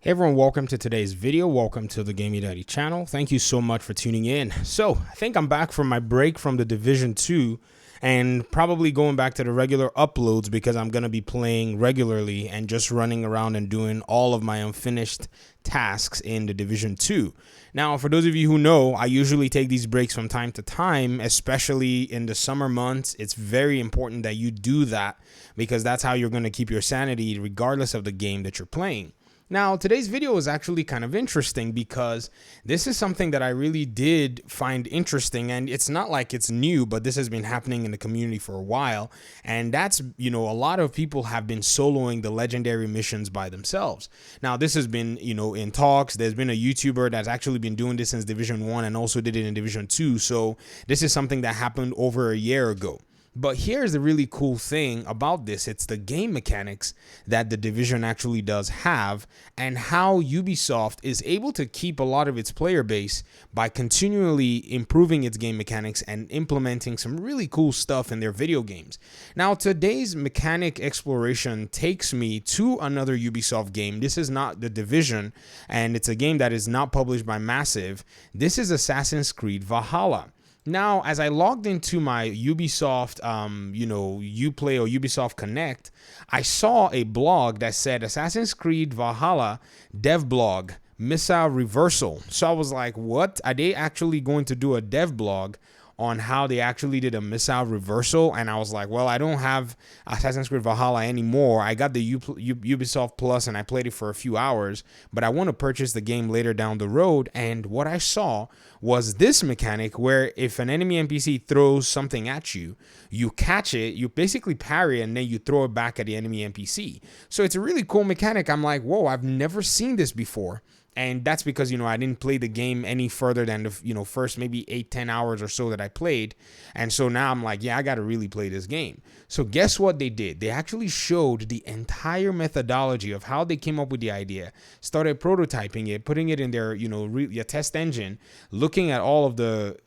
Hey everyone, welcome to today's video. Welcome to the Gaming Daddy channel. Thank you so much for tuning in. So I think I'm back from my break from the Division 2 and probably going back to the regular uploads because I'm going to be playing regularly and just running around and doing all of my unfinished tasks in the Division 2. Now, for those of you who know, I usually take these breaks from time to time, especially in the summer months. It's very important that you do that because that's how you're going to keep your sanity regardless of the game that you're playing. Now, today's video is actually kind of interesting because this is something that I really did find interesting, and it's not like it's new, but this has been happening in the community for a while. And that's, a lot of people have been soloing the legendary missions by themselves. Now, this has been, in talks. There's been a YouTuber that's actually been doing this since Division 1 and also did it in Division 2. So this is something that happened over a year ago. But here's the really cool thing about this. It's the game mechanics that the Division actually does have and how Ubisoft is able to keep a lot of its player base by continually improving its game mechanics and implementing some really cool stuff in their video games. Now, today's mechanic exploration takes me to another Ubisoft game. This is not the Division, and it's a game that is not published by Massive. This is Assassin's Creed Valhalla. Now, as I logged into my Ubisoft, Uplay or Ubisoft Connect, I saw a blog that said Assassin's Creed Valhalla dev blog, missile reversal. So I was like, what? Are they actually going to do a dev blog on how they actually did a missile reversal? And I was like, well, I don't have Assassin's Creed Valhalla anymore. I got the Ubisoft Plus and I played it for a few hours, but I want to purchase the game later down the road. And what I saw was this mechanic where if an enemy NPC throws something at you, you catch it, you basically parry, and then you throw it back at the enemy NPC. So it's a really cool mechanic. I'm like, whoa, I've never seen this before. And that's because, I didn't play the game any further than the, first maybe 8-10 hours or so that I played. And so now I'm like, yeah, I got to really play this game. So guess what they did? They actually showed the entire methodology of how they came up with the idea, started prototyping it, putting it in their, your test engine, looking at all of the,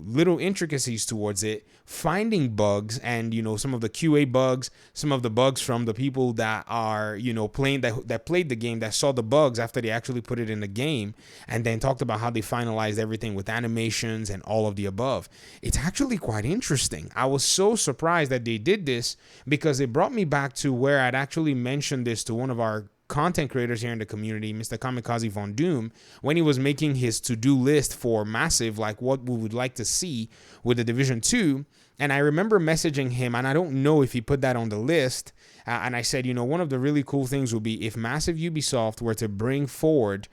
little intricacies towards it, finding bugs and, some of the QA bugs, some of the bugs from the people that are, playing that played the game, that saw the bugs after they actually put it in the game, and then talked about how they finalized everything with animations and all of the above. It's actually quite interesting. I was so surprised that they did this because it brought me back to where I'd actually mentioned this to one of our content creators here in the community, Mr. Kamikaze Von Doom, when he was making his to-do list for Massive, like what we would like to see with the Division 2. And I remember messaging him, and I don't know if he put that on the list. And I said, one of the really cool things would be if Massive Ubisoft were to bring forward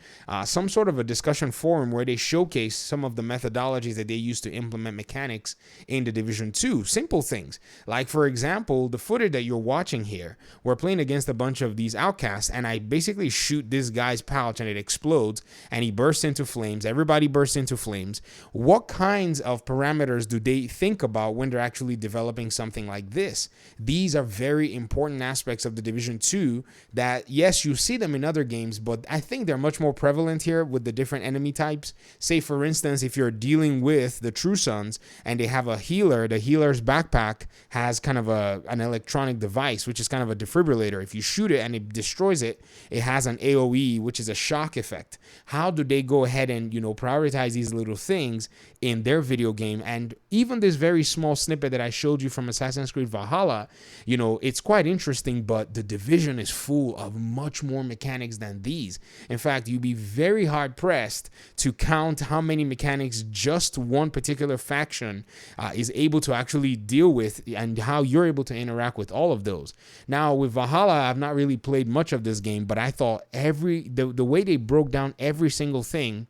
some sort of a discussion forum where they showcase some of the methodologies that they use to implement mechanics in the Division 2. Simple things. Like, for example, the footage that you're watching here, we're playing against a bunch of these outcasts, and I basically shoot this guy's pouch, and it explodes, and he bursts into flames. Everybody bursts into flames. What kinds of parameters do they think about when they're actually developing something like this? These are very important aspects of the Division 2 that, yes, you see them in other games, but I think they're much more prevalent here with the different enemy types. Say, for instance, if you're dealing with the True Sons and they have a healer, the healer's backpack has kind of an electronic device, which is kind of a defibrillator. If you shoot it and it destroys it, it has an AoE, which is a shock effect. How do they go ahead and, prioritize these little things in their video game? And even this very small snippet that I showed you from Assassin's Creed Valhalla, it's quite interesting, but the Division is full of much more mechanics than these. In fact, you'd be very hard pressed to count how many mechanics just one particular faction is able to actually deal with and how you're able to interact with all of those. Now, with Valhalla, I've not really played much of this game, but I thought the way they broke down every single thing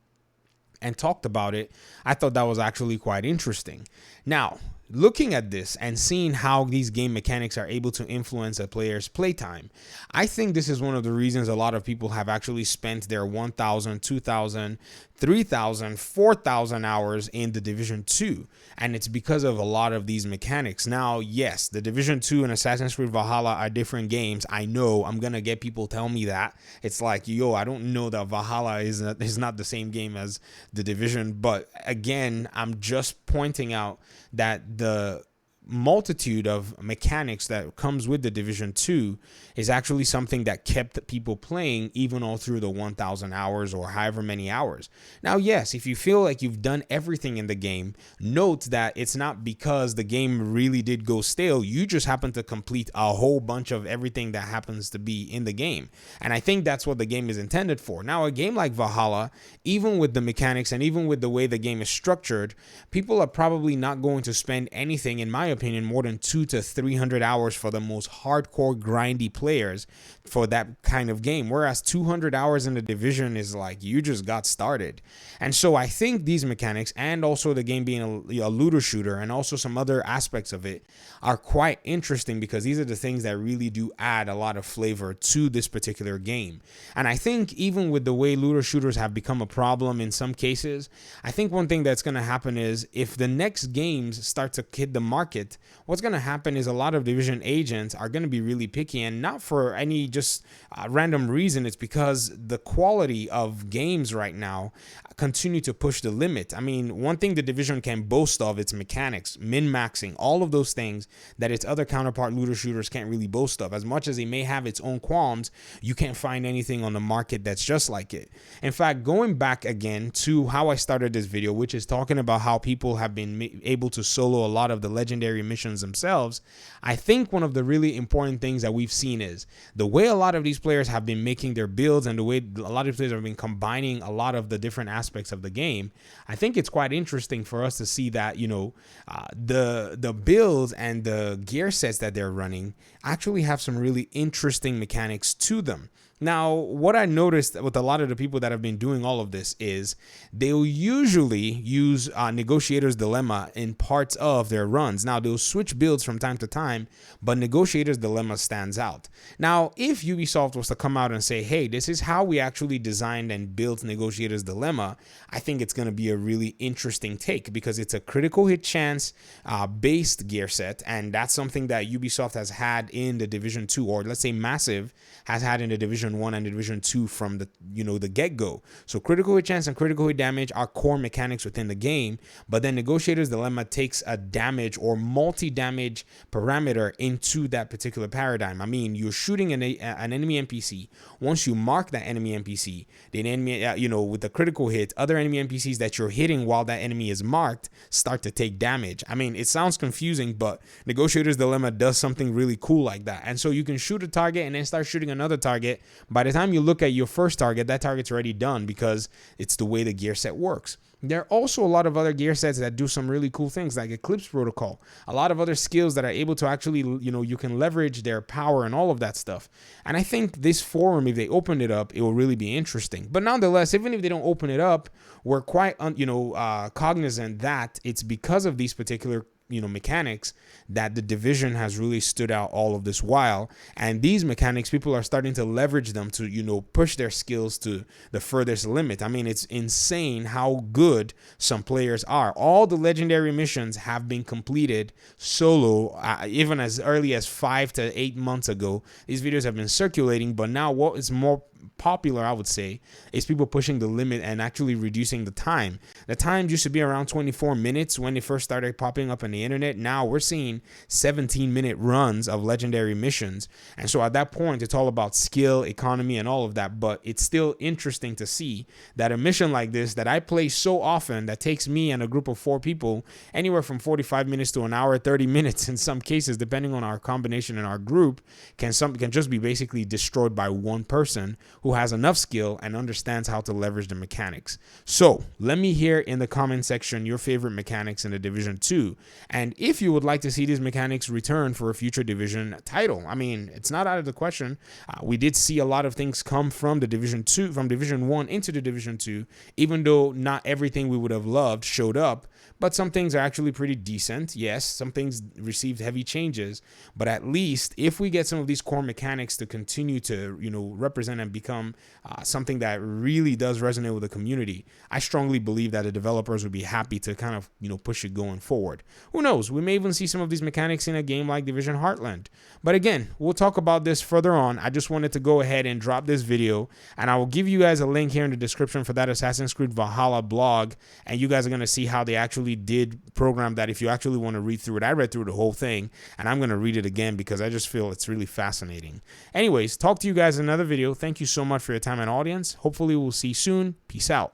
and talked about it, I thought that was actually quite interesting. Now, looking at this and seeing how these game mechanics are able to influence a player's playtime, I think this is one of the reasons a lot of people have actually spent their 1,000, 2,000, 3,000, 4,000 hours in the Division 2, and it's because of a lot of these mechanics. Now, yes, the Division 2 and Assassin's Creed Valhalla are different games. I know I'm gonna get people tell me that. It's like, yo, I don't know that Valhalla is not the same game as the Division, but again, I'm just pointing out that the multitude of mechanics that comes with the Division 2 is actually something that kept people playing even all through the 1,000 hours or however many hours. Now, yes, if you feel like you've done everything in the game, note that it's not because the game really did go stale. You just happen to complete a whole bunch of everything that happens to be in the game. And I think that's what the game is intended for. Now, a game like Valhalla, even with the mechanics and even with the way the game is structured, people are probably not going to spend anything, in my opinion, more than 200 to 300 hours for the most hardcore grindy players for that kind of game, whereas 200 hours in the Division is like you just got started. And so I think these mechanics, and also the game being a looter shooter, and also some other aspects of it, are quite interesting, because these are the things that really do add a lot of flavor to this particular game. And I think even with the way looter shooters have become a problem in some cases, I think one thing that's going to happen is if the next games start to hit the market, what's going to happen is a lot of Division agents are going to be really picky, and not for any just random reason. It's because the quality of games right now continue to push the limit. I mean, one thing the Division can boast of, its mechanics, min-maxing, all of those things that its other counterpart looter shooters can't really boast of. As much as it may have its own qualms, you can't find anything on the market that's just like it. In fact, going back again to how I started this video, which is talking about how people have been able to solo a lot of the legendary missions themselves, I think one of the really important things that we've seen is the way a lot of these players have been making their builds, and the way a lot of players have been combining a lot of the different aspects of the game. I think it's quite interesting for us to see that, you know, the builds and the gear sets that they're running actually have some really interesting mechanics to them. Now, what I noticed with a lot of the people that have been doing all of this is they'll usually use Negotiator's Dilemma in parts of their runs. Now, they'll switch builds from time to time, but Negotiator's Dilemma stands out. Now, if Ubisoft was to come out and say, hey, this is how we actually designed and built Negotiator's Dilemma, I think it's going to be a really interesting take, because it's a critical hit chance based gear set, and that's something that Ubisoft has had in the Division 2, or let's say Massive has had in the Division 1 and Division 2 from the the get-go. So critical hit chance and critical hit damage are core mechanics within the game, but then Negotiator's Dilemma takes a damage or multi-damage parameter into that particular paradigm. I mean, you're shooting an enemy NPC. Once you mark that enemy NPC, the enemy, with the critical hit, other enemy NPCs that you're hitting while that enemy is marked start to take damage. I mean, it sounds confusing, but Negotiator's Dilemma does something really cool like that. And so you can shoot a target and then start shooting another target. By the time you look at your first target, that target's already done, because it's the way the gear set works. There are also a lot of other gear sets that do some really cool things, like Eclipse Protocol, a lot of other skills that are able to actually, you can leverage their power and all of that stuff. And I think this forum, if they open it up, it will really be interesting. But nonetheless, even if they don't open it up, we're quite, cognizant that it's because of these particular mechanics that the Division has really stood out all of this while. And these mechanics, people are starting to leverage them to push their skills to the furthest limit. I mean, it's insane how good some players are. All the legendary missions have been completed solo, even as early as 5 to 8 months ago. These videos have been circulating, but now what is more popular, I would say, is people pushing the limit and actually reducing the time. The times used to be around 24 minutes when they first started popping up on the internet. Now we're seeing 17-minute runs of legendary missions. And so at that point, it's all about skill, economy, and all of that. But it's still interesting to see that a mission like this that I play so often, that takes me and a group of 4 people anywhere from 45 minutes to an hour, 30 minutes in some cases, depending on our combination in our group, can just be basically destroyed by one person who has enough skill and understands how to leverage the mechanics. So let me hear in the comment section your favorite mechanics in the Division 2, and if you would like to see these mechanics return for a future Division title. I mean, it's not out of the question. We did see a lot of things come from the Division 2, from Division 1 into the Division 2, even though not everything we would have loved showed up. But some things are actually pretty decent. Yes, some things received heavy changes, but at least if we get some of these core mechanics to continue to, represent and become become something that really does resonate with the community, I strongly believe that the developers would be happy to kind of, push it going forward. Who knows? We may even see some of these mechanics in a game like Division Heartland. But again, we'll talk about this further on. I just wanted to go ahead and drop this video, and I will give you guys a link here in the description for that Assassin's Creed Valhalla blog, and you guys are going to see how they actually did program that. If you actually want to read through it, I read through the whole thing, and I'm going to read it again because I just feel it's really fascinating. Anyways, talk to you guys in another video. Thank you so much for your time and audience. Hopefully we'll see you soon. Peace out.